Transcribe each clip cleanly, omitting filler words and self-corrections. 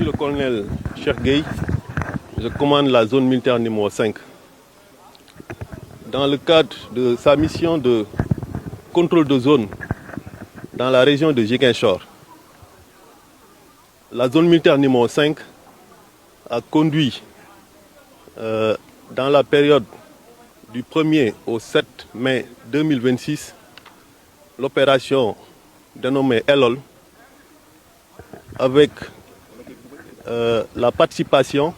suis le colonel Cheikh Gueye, je commande la zone militaire numéro 5. Dans le cadre de sa mission de contrôle de zone dans la région de Ziguinchor, la zone militaire numéro 5 a conduit dans la période du 1er au 7 mai 2026 l'opération dénommée Elol avec la participation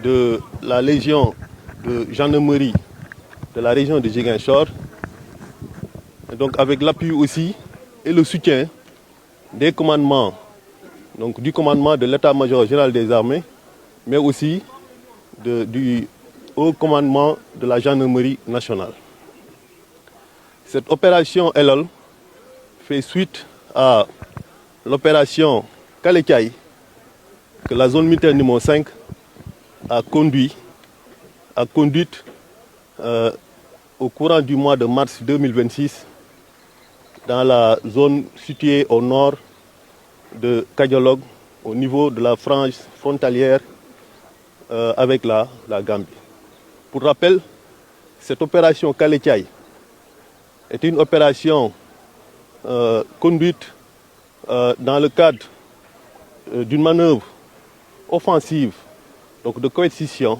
de la Légion de gendarmerie de la région de Ziguinchor, et donc avec l'appui aussi et le soutien des commandements, donc du commandement de l'état-major général des armées, mais aussi du haut commandement de la gendarmerie nationale. Cette opération Elol fait suite à l'opération Kalekai que la zone militaire numéro 5 a conduite au courant du mois de mars 2026 dans la zone située au nord de Kadiolog, au niveau de la frange frontalière avec la Gambie. Pour rappel, cette opération Kalekai est une opération conduite dans le cadre d'une manœuvre offensive, donc de coercition,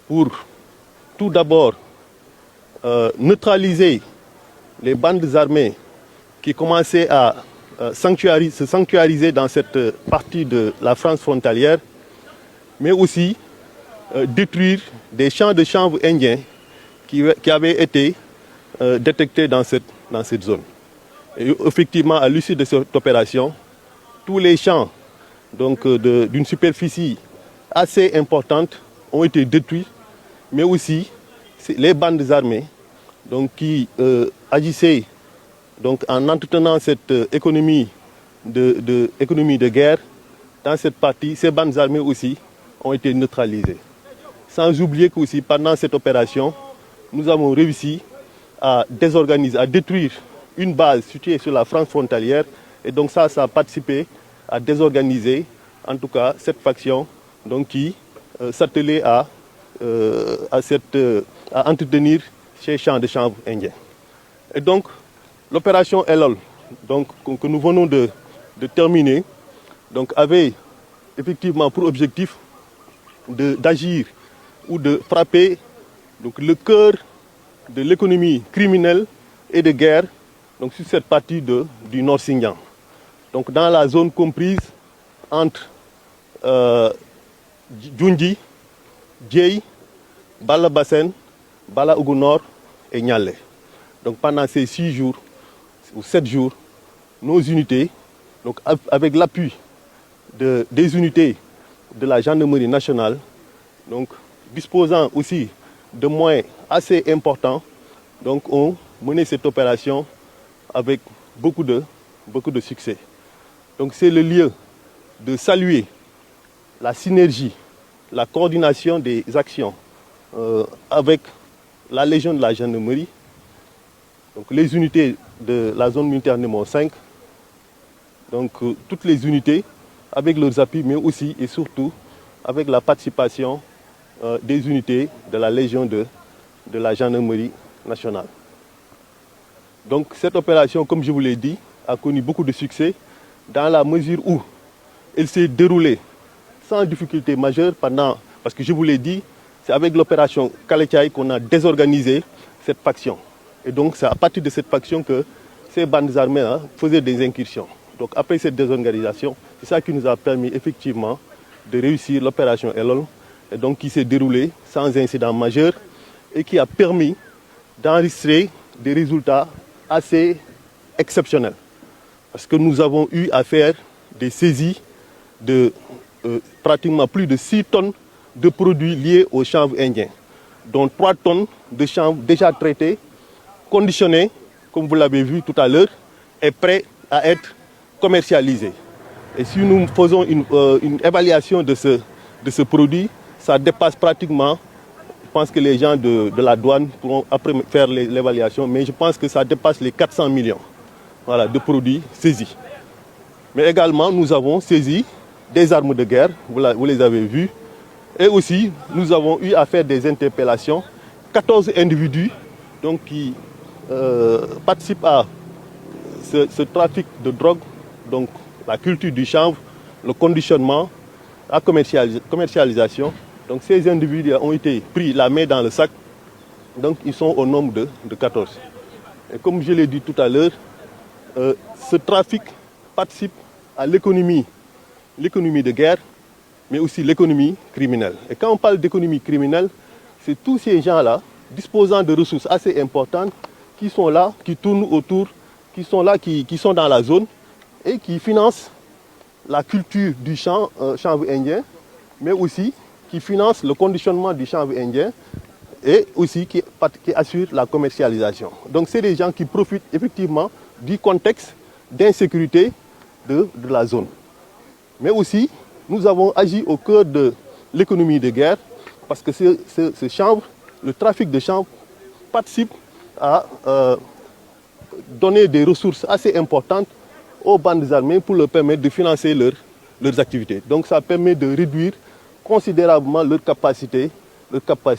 pour tout d'abord neutraliser les bandes armées qui commençaient à se sanctuariser dans cette partie de la France frontalière, mais aussi détruire des champs de chanvre indiens qui avaient été détectés dans cette zone. Et effectivement, à l'issue de cette opération, tous les champs d'une superficie assez importante ont été détruits, mais aussi les bandes armées qui agissaient en entretenant cette économie de guerre dans cette partie. Ces bandes armées aussi ont été neutralisées. Sans oublier qu'aussi pendant cette opération, nous avons réussi à désorganiser, à détruire une base située sur la France frontalière, et donc ça a participé à désorganiser en tout cas cette faction qui s'attelait à entretenir ces champs de chanvre indiens. Et donc l'opération Elol que nous venons de terminer avait effectivement pour objectif d'agir ou de frapper le cœur de l'économie criminelle et de guerre sur cette partie du Nord Xinjiang. Donc dans la zone comprise entre Djundji, Djei, Bala Bassen, Bala Ougou Nord et Nialé. Donc pendant ces 6 jours ou 7 jours, nos unités, avec l'appui des unités de la gendarmerie nationale, disposant aussi de moyens assez importants, ont mené cette opération avec beaucoup de succès. Donc c'est le lieu de saluer la synergie, la coordination des actions avec la Légion de la gendarmerie, les unités de la zone militaire numéro 5, toutes les unités avec leurs appuis, mais aussi et surtout avec la participation des unités de la Légion de la gendarmerie nationale. Donc cette opération, comme je vous l'ai dit, a connu beaucoup de succès dans la mesure où elle s'est déroulée sans difficulté majeure parce que je vous l'ai dit, c'est avec l'opération Kalekai qu'on a désorganisé cette faction. Et donc c'est à partir de cette faction que ces bandes armées faisaient des incursions. Donc après cette désorganisation, c'est ça qui nous a permis effectivement de réussir l'opération Elol, et donc qui s'est déroulée sans incident majeur et qui a permis d'enregistrer des résultats assez exceptionnels. Parce que nous avons eu à faire des saisies de pratiquement plus de 6 tonnes de produits liés au chanvre indien, dont 3 tonnes de chanvre déjà traités, conditionnés, comme vous l'avez vu tout à l'heure, et prêts à être commercialisés. Et si nous faisons une évaluation de ce produit, ça dépasse pratiquement, je pense que les gens de la douane pourront après faire l'évaluation, mais je pense que ça dépasse les 400 millions de produits saisis. Mais également, nous avons saisi des armes de guerre, vous les avez vus. Et aussi, nous avons eu à faire des interpellations. 14 individus donc, qui participent à ce trafic de drogue, donc la culture du chanvre, le conditionnement, la commercialisation. Donc ces individus ont été pris la main dans le sac, donc ils sont au nombre de 14. Et comme je l'ai dit tout à l'heure, ce trafic participe à l'économie de guerre, mais aussi l'économie criminelle. Et quand on parle d'économie criminelle, c'est tous ces gens-là, disposant de ressources assez importantes, qui sont là, qui tournent autour, qui sont là, qui sont dans la zone et qui financent la culture du chanvre indien, mais aussi qui financent le conditionnement du chanvre indien et aussi qui assurent la commercialisation. Donc c'est des gens qui profitent effectivement du contexte d'insécurité de la zone. Mais aussi, nous avons agi au cœur de l'économie de guerre parce que ce chanvre, le trafic de chanvre participe à donner des ressources assez importantes aux bandes armées pour leur permettre de financer leurs activités. Donc ça permet de réduire considérablement leur capacité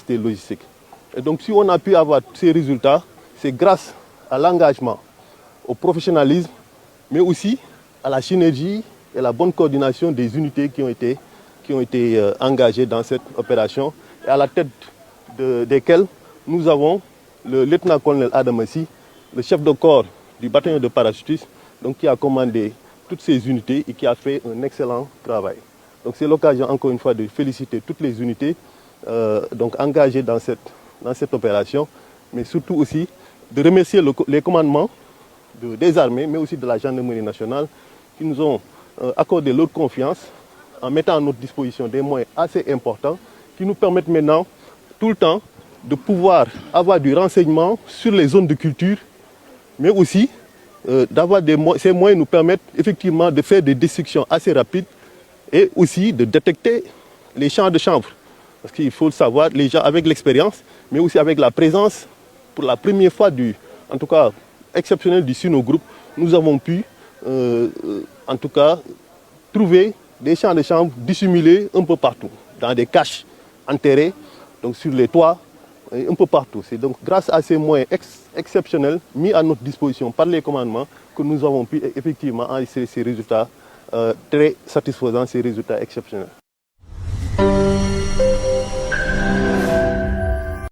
logistique. Et donc si on a pu avoir ces résultats, c'est grâce à l'engagement, au professionnalisme, mais aussi à la synergie et la bonne coordination des unités qui ont été engagées dans cette opération, et à la tête desquelles nous avons le lieutenant-colonel Adamassi, le chef de corps du bataillon de parachutistes, donc qui a commandé toutes ces unités et qui a fait un excellent travail. Donc c'est l'occasion encore une fois de féliciter toutes les unités donc engagées dans cette opération, mais surtout aussi de remercier les commandements des armées, mais aussi de la gendarmerie nationale, qui nous ont accordé leur confiance en mettant à notre disposition des moyens assez importants qui nous permettent maintenant tout le temps de pouvoir avoir du renseignement sur les zones de culture, mais aussi ces moyens nous permettent effectivement de faire des destructions assez rapides et aussi de détecter les champs de chanvre. Parce qu'il faut le savoir, les gens avec l'expérience, mais aussi avec la présence, pour la première fois, en tout cas exceptionnelle du Sino Group, nous avons pu en tout cas trouver des champs de chanvre dissimulés un peu partout, dans des caches enterrées, donc sur les toits, un peu partout. C'est donc grâce à ces moyens exceptionnels mis à notre disposition par les commandements que nous avons pu effectivement enregistrer ces résultats très satisfaisants, ces résultats exceptionnels.